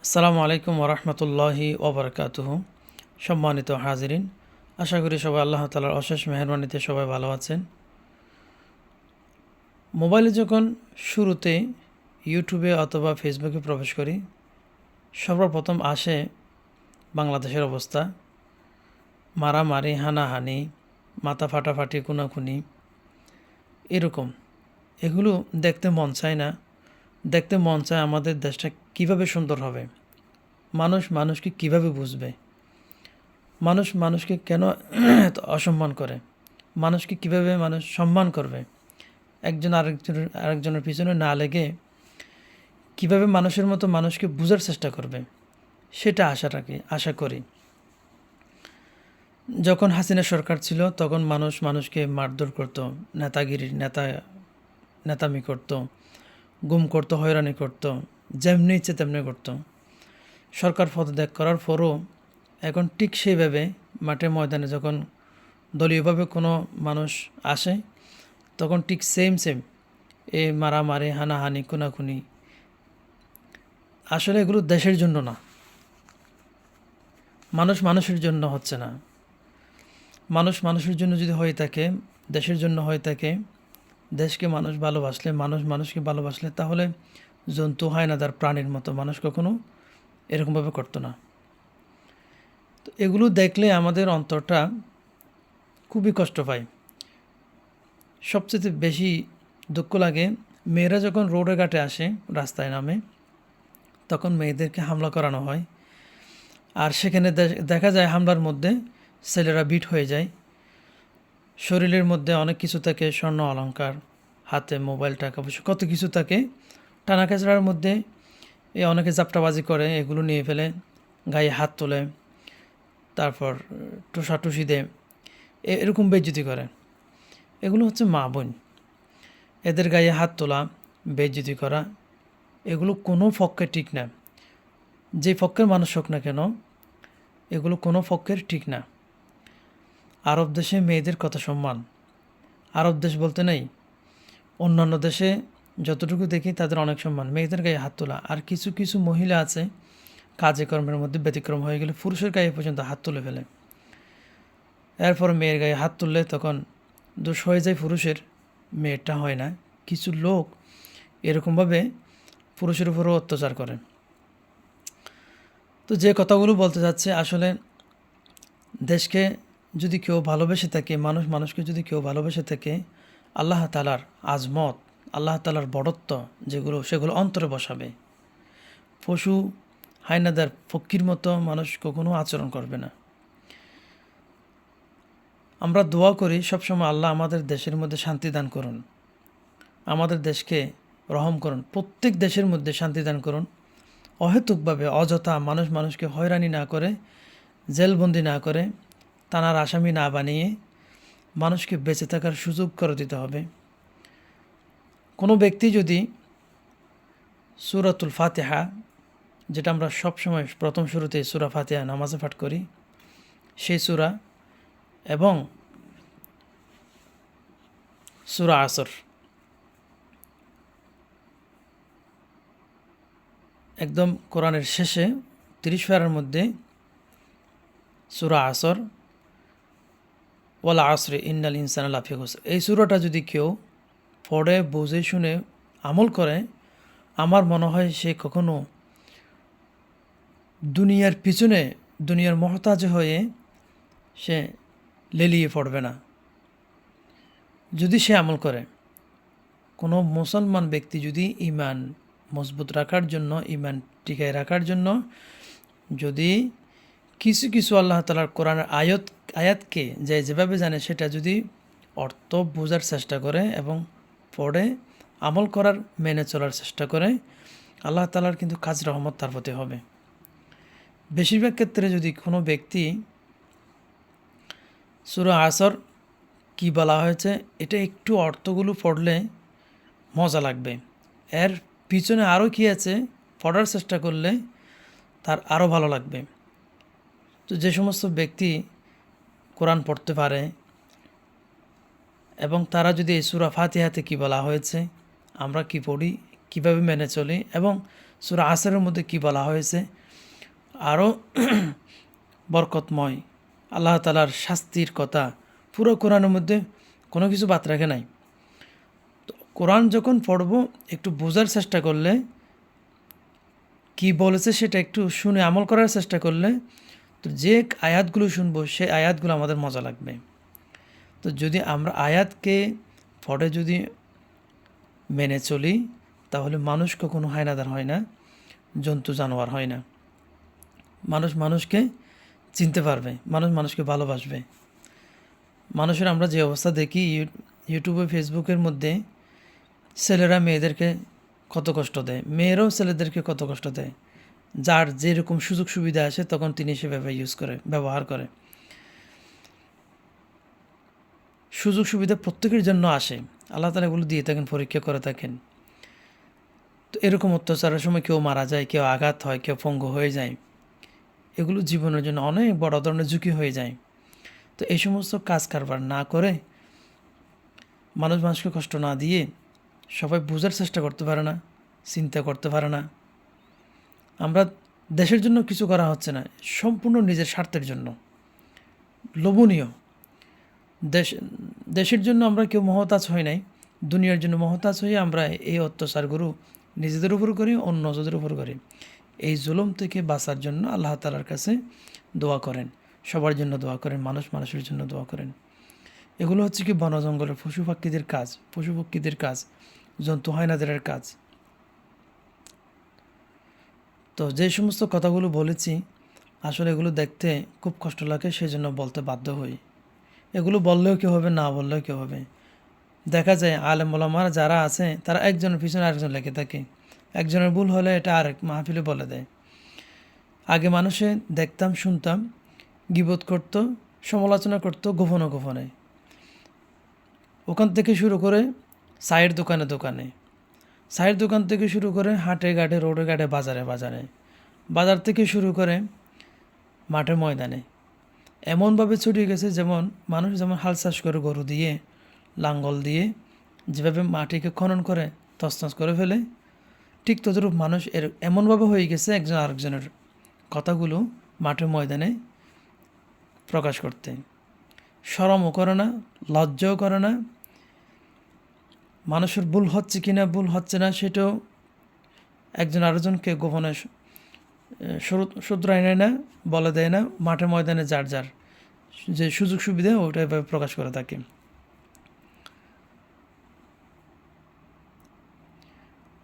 আসসালামু আলাইকুম ওরহমতুল্লাহি ওবরকাতুহু। সম্মানিত হাজিরিন, আশা করি সবাই আল্লাহ তাআলার অশেষ মেহেরবানিতে সবাই ভালো আছেন। মোবাইলে যখন শুরুতে ইউটিউবে অথবা ফেসবুকে প্রবেশ করি, সর্বপ্রথম আসে বাংলাদেশের অবস্থা, মারামারি, হানাহানি, মাথা ফাটাফাটি, খুনাখুনি, এরকম। এগুলো দেখতে মন চায় না। দেখতে মন চায় আমাদের দেশটা কিভাবে সুন্দর হবে, মানুষ মানুষকে কিভাবে বুঝবে, মানুষ মানুষকে কেন এত অসম্মান করে, মানুষকে কিভাবে মানুষ সম্মান করবে, একজন আরেকজনের পিছনে না লেগে কিভাবে মানুষের মতো মানুষকে বোঝার চেষ্টা করবে, সেটা আশা করি। যখন হাসিনা সরকার ছিল তখন মানুষ মানুষকে মারধর করতো, নেতামি করতো, গুম করতো, হয়রানি করতো, যেমনি ইচ্ছে তেমনি করতো। সরকার পদত্যাগ করার পরও এখন ঠিক সেইভাবে মাঠে ময়দানে যখন দলীয়ভাবে কোনো মানুষ আসে, তখন ঠিক সেম এই মারামারি, হানাহানি, খুনাখুনি, আসলে এগুলো দেশের জন্য না, মানুষ মানুষের জন্য হচ্ছে না। মানুষ মানুষের জন্য যদি হয়ে থাকে, দেশের জন্য হয়ে থাকে, দেশকে মানুষ ভালোবাসলে, মানুষ মানুষকে ভালোবাসলে, তাহলে জন্তু হায়নাদার প্রাণীর মতো মানুষ কখনো এরকমভাবে করতো না। তো এগুলো দেখলে আমাদের অন্তরটা খুবই কষ্ট পায়। সবচেয়ে বেশি দুঃখ লাগে মেয়েরা যখন রোডে ঘাটে আসে, রাস্তায় নামে, তখন মেয়েদেরকে হামলা করানো হয়। আর সেখানে দেখা যায় হামলার মধ্যে ছেলেরা বিট হয়ে যায়। শরীরের মধ্যে অনেক কিছু থাকে, স্বর্ণ অলংকার, হাতে মোবাইল, টাকা পয়সা, কত কিছু থাকে। টানা খেঁচড়ার মধ্যে অনেকে জাপটাবাজি করে, এগুলো নিয়ে ফেলে, গায়ে হাত তোলে, তারপর টুসাটুসি দেয়, এরকম বেইজ্জতি করে। এগুলো হচ্ছে মা বোন, এদের গায়ে হাত তোলা, বেইজ্জতি করা, এগুলো কোনো পক্ষে ঠিক না। যে পক্ষের মানুষ হোক না কেন, এগুলো কোনো পক্ষের ঠিক না। আরব দেশে মেয়েদের কত সম্মান, আরব দেশ বলতে নেই, অন্যান্য দেশে যতটুকু দেখি তাদের অনেক সম্মান। মেয়েদের গায়ে হাত তোলা, আর কিছু কিছু মহিলা আছে কাজে কর্মের মধ্যে ব্যতিক্রম হয়ে গেলে পুরুষের গায়ে পর্যন্ত হাত তুলে ফেলে। এরপর মেয়ের গায়ে হাত তুললে তখন দোষ হয়ে যায় পুরুষের, মেয়েরটা হয় না। কিছু লোক এরকমভাবে পুরুষের উপরও অত্যাচার করে। তো যে কথাগুলো বলতে যাচ্ছে, আসলে দেশকে যদি কেউ ভালোবেসে থাকে, মানুষ মানুষকে যদি কেউ ভালোবেসে থাকে, আল্লাহ তাআলার আজমত, আল্লাহ তাআলার বড়ত্ব সেগুলো অন্তরে বসাবে। পশু হায়নাদার ফকির মতো মানুষ কখনো আচরণ করবে না। আমরা দোয়া করি সবসময়, আল্লাহ আমাদের দেশের মধ্যে শান্তি দান করুন, আমাদের দেশকে রহম করুন, প্রত্যেক দেশের মধ্যে শান্তি দান করুন। অহেতুকভাবে অযথা মানুষ মানুষকে হয়রানি না করে, জেলবন্দি না করে, থানার আসামি না বানিয়ে মানুষকে বেঁচে থাকার সুযোগ করে দিতে হবে। কোনো ব্যক্তি যদি সূরাতুল ফাতিহা, যেটা আমরা সবসময় প্রথম শুরুতে সূরা ফাতিহা নামাজে পাঠ করি, সেই সূরা এবং সূরা আসর, একদম কোরআনের শেষে 30 পারার মধ্যে সূরা আসর, ওয়াল আসরি ইন্নাল ইনসানা লাফি খুসর, এই সূরাটা যদি কেউ পড়ে, বুঝে শুনে আমল করে, আমার মনে হয় সে কখনো দুনিয়ার পিছনে, দুনিয়ার মহতাজ হয়ে সে লেলিয়ে পড়বে না। যদি সে আমল করে, কোনো মুসলমান ব্যক্তি যদি ইমান মজবুত রাখার জন্য, ইমান টিকায় রাখার জন্য যদি কিছু কিছু আল্লাহ তাআলার কোরআনের আয়াতকে যেভাবে জানে সেটা যদি অর্থ বোঝার চেষ্টা করে এবং পড়ে আমল করার, মেনে চলার চেষ্টা করে, আল্লাহ তাআলার কিন্তু কাজ রহমত তার প্রতি হবে। বেশিরভাগ ক্ষেত্রে যদি কোনো ব্যক্তি সূরা আসর কি বলা হয়েছে এটা একটু অর্থগুলো পড়লে মজা লাগবে, এর পিছনে আরও কী আছে পড়ার চেষ্টা করলে তার আরও ভালো লাগবে। তো যে সমস্ত ব্যক্তি কোরআন পড়তে পারে এবং তারা যদি এই সূরা ফাতিহাতে কী বলা হয়েছে, আমরা কি পড়ি, কিভাবে মেনে চলি এবং সূরা আসরের মধ্যে কি বলা হয়েছে, আরও বরকতময় আল্লাহ তাআলার শাস্তির কথা পুরো কোরআনের মধ্যে কোনো কিছু বাদ রাখে নাই। তো কোরআন যখন পড়ব একটু বোঝার চেষ্টা করলে, কি বলেছে সেটা একটু শুনে আমল করার চেষ্টা করলে, তো যে আয়াতগুলো শুনবো সেই আয়াতগুলো আমাদের মজা লাগবে। তো যদি আমরা আয়াতকে পড়ে যদি মেনে চলি, তাহলে মানুষ কখনো হায়নাদার হয় না, জন্তু জানোয়ার হয় না। মানুষ মানুষকে চিনতে পারবে, মানুষ মানুষকে ভালোবাসবে। মানুষের আমরা যে অবস্থা দেখি ইউটিউবে ফেসবুকের মধ্যে, ছেলেরা মেয়েদেরকে কত কষ্ট দেয়, মেয়েরাও ছেলেদেরকে কত কষ্ট দেয়। যার যেরকম সুযোগ সুবিধা আসে তখন তিনি সেভাবে ব্যবহার করে। সুযোগ সুবিধা প্রত্যেকের জন্য আসে, আল্লাহ তাআলা এগুলো দিয়ে থাকেন, পরীক্ষা করে থাকেন। তো এরকম অত্যাচারের সময় কেউ মারা যায়, কেউ আঘাত হয়, কেউ পঙ্গু হয়ে যায়, এগুলো জীবনের জন্য অনেক বড় ধরনের ঝুঁকি হয়ে যায়। তো এই সমস্ত কাজ কারবার না করে, মানুষ মানুষকে কষ্ট না দিয়ে, সবাই বোঝার চেষ্টা করতে পারে না, চিন্তা করতে পারে না। আমরা দেশের জন্য কিছু করা হচ্ছে না, সম্পূর্ণ নিজের স্বার্থের জন্য। লোভনীয় দেশের জন্য আমরা কেউ মহতাজ হই নাই, দুনিয়ার জন্য মহতাজ হয়ে আমরা এই অত্যাচারগুলো নিজেদের উপর করি, অন্যদের উপর করি। এই জুলুম থেকে বাঁচার জন্য আল্লাহ তাআলার কাছে দোয়া করেন, সবার জন্য দোয়া করেন, মানুষ মানুষের জন্য দোয়া করেন। এগুলো হচ্ছে কি বন জঙ্গলের পশু পক্ষীদের কাজ, জন্তু হায়নাদের কাজ। তো যে সমস্ত কথাগুলো বলেছি, আসলে এগুলো দেখতে খুব কষ্ট লাগে, সেই জন্য বলতে বাধ্য হই। এগুলো বললেও কেউ হবে, না বললেও কেউ হবে। দেখা যায় আলেম ওলামারা যারা আছে তারা একজনের পিছনে আরেকজন লেগে থাকে, একজনের ভুল হলে এটা আরেক মাহফিলে বলে দেয়। আগে মানুষে দেখতাম, শুনতাম, গীবত করত, সমালোচনা করত গোপনে গোপনে। ওখান থেকে শুরু করে চায়ের দোকানে দোকানে, চায়ের দোকান থেকে শুরু করে হাটে ঘাটে, রোডে ঘাটে, বাজারে বাজারে, বাজার থেকে শুরু করে মাঠে ময়দানে, এমনভাবে ছড়িয়ে গেছে যেমন মানুষ যেমন হাল চাষ করে গরু দিয়ে, লাঙ্গল দিয়ে যেভাবে মাটিকে খনন করে তছনছ করে ফেলে, ঠিক ততরূপ মানুষ এমনভাবে হয়ে গেছে একজন আরেকজনের কথাগুলো মাঠে ময়দানে প্রকাশ করতে। শরমও করে না, লজ্জাও করে না, মানুষের ভুল হচ্ছে কি না, ভুল হচ্ছে না সেটাও একজন আরেকজনকে গোপনে শুধরায় নেয় না, বলে দেয় না। মাঠে ময়দানে যার যার যে সুযোগ সুবিধা ওটা এভাবে প্রকাশ করে থাকে।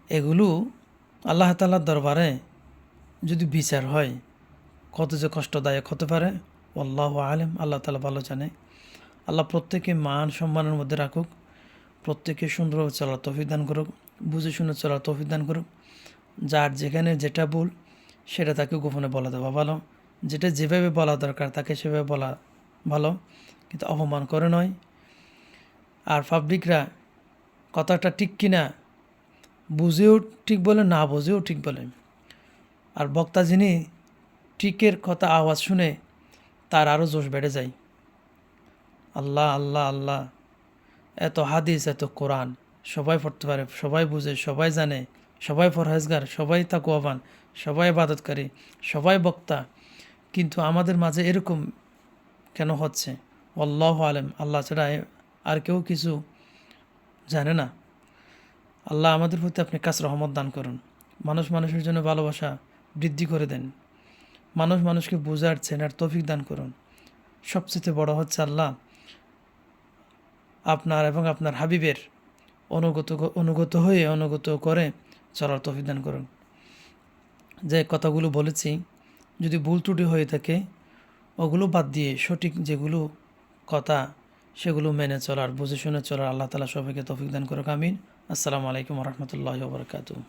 এগুলো আল্লাহ তাআলার দরবারে যদি বিচার হয় কত যে কষ্টদায়ক হতে পারে, আল্লাহু আলেম, আল্লাহ তাআলা ভালো জানে। আল্লাহ প্রত্যেকে মান সম্মানের মধ্যে রাখুক, প্রত্যেকে সুন্দরভাবে চলার তৌফিক দান করুক, বুঝে শুনে চলার তৌফিক দান করুক। যার যেখানে যেটা ভুল সেটা তাকে গোপনে বলা দেওয়া ভালো, যেটা যেভাবে বলা দরকার তাকে সেভাবে বলা ভালো, কিন্তু অপমান করে নয়। আর পাবলিকরা কথাটা ঠিক কিনা বুঝেও ঠিক বলে, না বুঝেও ঠিক বলে। আর বক্তা যিনি ঠিকের কথা আওয়াজ শুনে তার আরও জোশ বেড়ে যায়। আল্লাহ আল্লাহ আল্লাহ, এত হাদিস, এত কোরআন সবাই পড়তে পারে, সবাই বুঝে, সবাই জানে, সবাই পরহেজগার, সবাই তাকওয়াবান, সবাই ইবাদতকারী, সবাই বক্তা, কিন্তু আমাদের মাঝে এরকম কেন হচ্ছে? আল্লাহু আলেম, আল্লাহ ছাড়া আর কেউ কিছু জানে না। আল্লাহ আমাদের প্রতি আপনি কাছ রহমত দান করুন, মানুষ মানুষের জন্য ভালোবাসা বৃদ্ধি করে দেন, মানুষ মানুষকে বোঝার চেনার তৌফিক দান করুন। সবচেয়ে বড় হচ্ছে আল্লাহ আপনার এবং আপনার হাবিবের অনুগত করে চলার তৌফিক দান করুন। যে কথাগুলো বলেছি যদি ভুল ত্রুটি হয়ে থাকে ওগুলো বাদ দিয়ে সঠিক যেগুলো কথা সেগুলো মেনে চলার, বুঝে শুনে চলার আল্লাহ তাআলা সবাইকে তৌফিক দান করুক। আমিন। আসসালামু আলাইকুম ওয়া রাহমাতুল্লাহি ওয়া বারাকাতুহু।